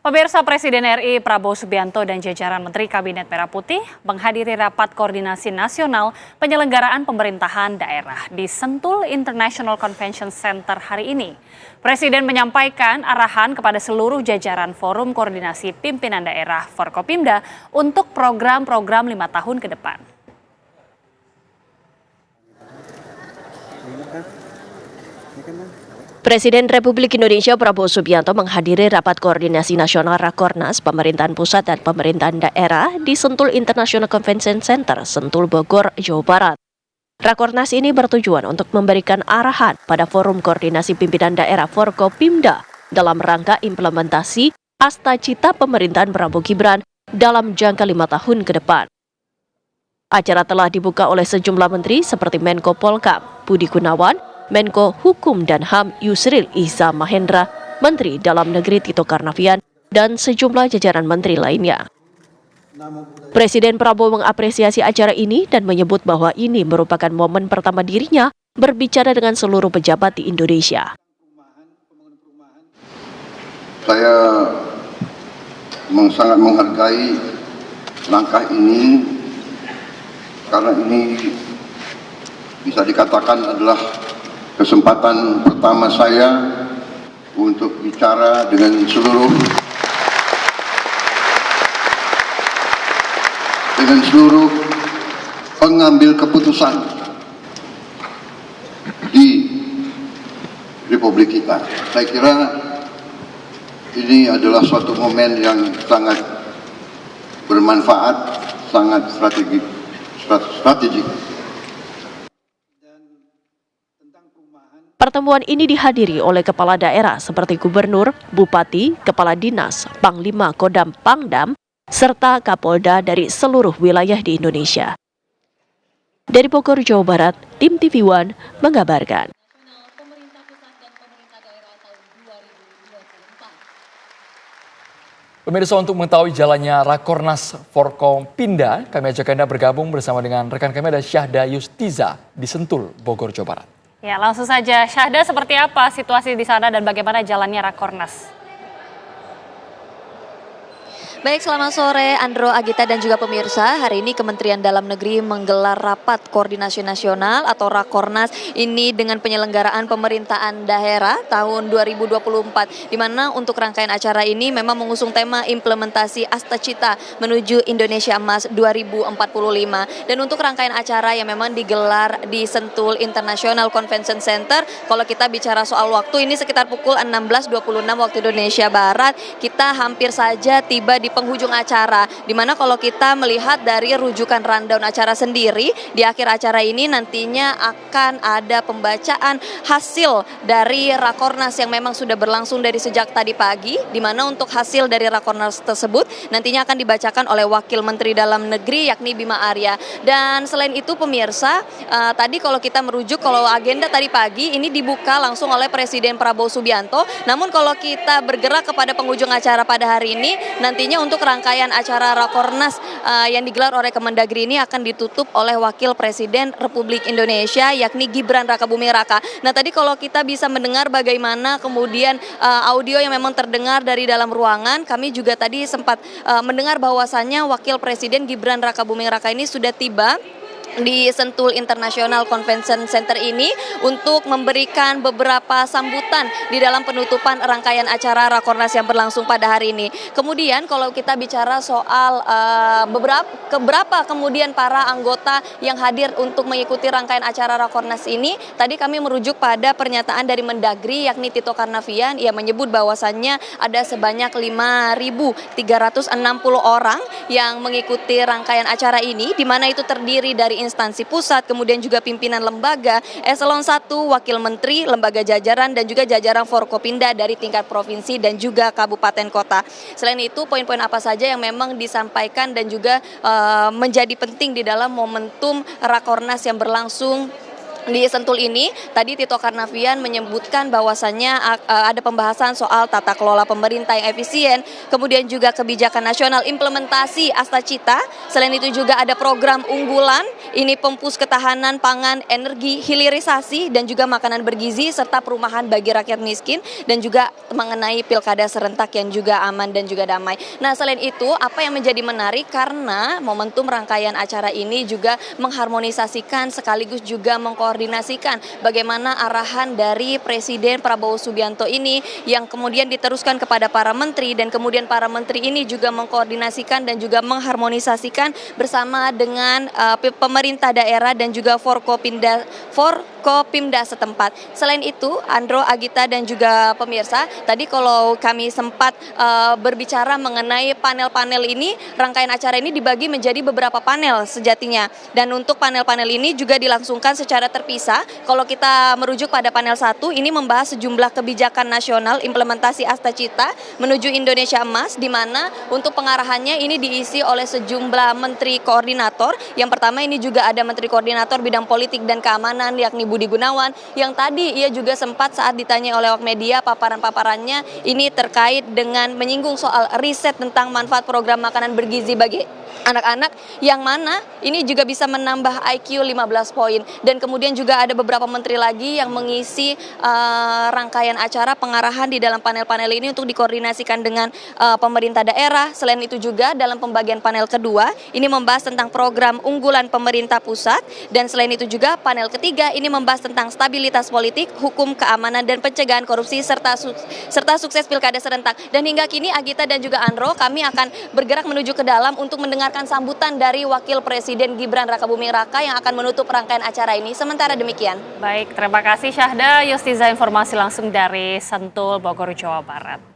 Pemirsa, Presiden RI Prabowo Subianto dan jajaran Menteri Kabinet Merah Putih menghadiri rapat koordinasi nasional penyelenggaraan pemerintahan daerah di Sentul International Convention Center hari ini. Presiden menyampaikan arahan kepada seluruh jajaran Forum Koordinasi Pimpinan Daerah Forkopimda untuk program-program 5 tahun ke depan. Presiden Republik Indonesia Prabowo Subianto menghadiri rapat koordinasi nasional Rakornas pemerintahan pusat dan pemerintahan daerah di Sentul International Convention Center, Sentul, Bogor, Jawa Barat. Rakornas ini bertujuan untuk memberikan arahan pada Forum Koordinasi Pimpinan Daerah Forkopimda dalam rangka implementasi Asta-Cita Pemerintahan Prabowo Gibran dalam jangka 5 tahun ke depan. Acara telah dibuka oleh sejumlah menteri seperti Menko Polkam, Budi Gunawan, Menko Hukum dan HAM Yusril Iza Mahendra, Menteri Dalam Negeri Tito Karnavian, dan sejumlah jajaran menteri lainnya. Presiden Prabowo mengapresiasi acara ini dan menyebut bahwa ini merupakan momen pertama dirinya berbicara dengan seluruh pejabat di Indonesia. Saya sangat menghargai langkah ini karena ini bisa dikatakan adalah kesempatan pertama saya untuk bicara dengan seluruh pengambil keputusan di Republik kita. Saya kira ini adalah suatu momen yang sangat bermanfaat, sangat strategik. Pertemuan ini dihadiri oleh kepala daerah seperti gubernur, bupati, kepala dinas, panglima Kodam Pangdam, serta Kapolda dari seluruh wilayah di Indonesia. Dari Bogor, Jawa Barat, tim TV One mengabarkan. Pemirsa, untuk mengetahui jalannya Rakornas Forkopimda, kami ajak Anda bergabung bersama dengan rekan kami ada Syahda Yustiza di Sentul, Bogor, Jawa Barat. Ya, langsung saja. Syahda, seperti apa situasi di sana dan bagaimana jalannya Rakornas? Baik, selamat sore Andro, Agita dan juga pemirsa. Hari ini Kementerian Dalam Negeri menggelar rapat koordinasi nasional atau Rakornas ini dengan penyelenggaraan pemerintahan daerah tahun 2024. Di mana untuk rangkaian acara ini memang mengusung tema implementasi Asta-Cita menuju Indonesia Emas 2045. Dan untuk rangkaian acara yang memang digelar di Sentul International Convention Center, kalau kita bicara soal waktu ini sekitar pukul 16.26 waktu Indonesia Barat, kita hampir saja tiba di penghujung acara, di mana kalau kita melihat dari rujukan rundown acara sendiri, di akhir acara ini nantinya akan ada pembacaan hasil dari Rakornas yang memang sudah berlangsung dari sejak tadi pagi, di mana untuk hasil dari Rakornas tersebut nantinya akan dibacakan oleh Wakil Menteri Dalam Negeri yakni Bima Arya. Dan selain itu pemirsa, tadi kalau kita merujuk kalau agenda tadi pagi ini dibuka langsung oleh Presiden Prabowo Subianto, namun kalau kita bergerak kepada penghujung acara pada hari ini, nantinya untuk rangkaian acara Rakornas yang digelar oleh Kemendagri ini akan ditutup oleh Wakil Presiden Republik Indonesia yakni Gibran Rakabuming Raka. Nah, tadi kalau kita bisa mendengar bagaimana kemudian audio yang memang terdengar dari dalam ruangan, kami juga tadi sempat mendengar bahwasannya Wakil Presiden Gibran Rakabuming Raka ini sudah tiba di Sentul International Convention Center ini untuk memberikan beberapa sambutan di dalam penutupan rangkaian acara Rakornas yang berlangsung pada hari ini. Kemudian kalau kita bicara soal beberapa kemudian para anggota yang hadir untuk mengikuti rangkaian acara Rakornas ini, tadi kami merujuk pada pernyataan dari Mendagri yakni Tito Karnavian. Ia menyebut bahwasannya ada sebanyak 5.360 orang yang mengikuti rangkaian acara ini, di mana itu terdiri dari instansi pusat, kemudian juga pimpinan lembaga, eselon 1, wakil menteri, lembaga jajaran, dan juga jajaran Forkopimda dari tingkat provinsi dan juga kabupaten kota. Selain itu, poin-poin apa saja yang memang disampaikan dan juga menjadi penting di dalam momentum Rakornas yang berlangsung Di Sentul ini, tadi Tito Karnavian menyebutkan bahwasannya ada pembahasan soal tata kelola pemerintah yang efisien, kemudian juga kebijakan nasional, implementasi Asta Cita. Selain itu juga ada program unggulan, ini pempus ketahanan pangan, energi, hilirisasi, dan juga makanan bergizi, serta perumahan bagi rakyat miskin, dan juga mengenai pilkada serentak yang juga aman dan juga damai. Nah, selain itu, apa yang menjadi menarik karena momentum rangkaian acara ini juga mengharmonisasikan sekaligus juga mengkoordinasikan bagaimana arahan dari Presiden Prabowo Subianto ini yang kemudian diteruskan kepada para menteri, dan kemudian para menteri ini juga mengkoordinasikan dan juga mengharmonisasikan bersama dengan pemerintah daerah dan juga Forkopimda setempat. Selain itu, Andro, Agita, dan juga pemirsa, tadi kalau kami sempat berbicara mengenai panel-panel ini, rangkaian acara ini dibagi menjadi beberapa panel sejatinya. Dan untuk panel-panel ini juga dilangsungkan secara terpisah. Kalau kita merujuk pada panel 1, ini membahas sejumlah kebijakan nasional implementasi Asta Cita menuju Indonesia Emas, di mana untuk pengarahannya ini diisi oleh sejumlah menteri koordinator. Yang pertama ini juga ada Menteri Koordinator Bidang Politik dan Keamanan, yakni Budi Gunawan, yang tadi ia juga sempat saat ditanya oleh awak media, paparan-paparannya ini terkait dengan menyinggung soal riset tentang manfaat program makanan bergizi bagi anak-anak, yang mana ini juga bisa menambah IQ 15 poin. Dan kemudian juga ada beberapa menteri lagi yang mengisi rangkaian acara pengarahan di dalam panel-panel ini untuk dikoordinasikan dengan pemerintah daerah. Selain itu juga dalam pembagian panel kedua ini membahas tentang program unggulan pemerintah pusat, dan selain itu juga panel ketiga ini membahas tentang stabilitas politik, hukum, keamanan, dan pencegahan korupsi serta sukses pilkada serentak. Dan hingga kini Agita dan juga Andro, kami akan bergerak menuju ke dalam untuk mendengarkan sambutan dari Wakil Presiden Gibran Rakabuming Raka yang akan menutup rangkaian acara ini. Sementara demikian. Baik, terima kasih Syahda Yustiza, informasi langsung dari Sentul, Bogor, Jawa Barat.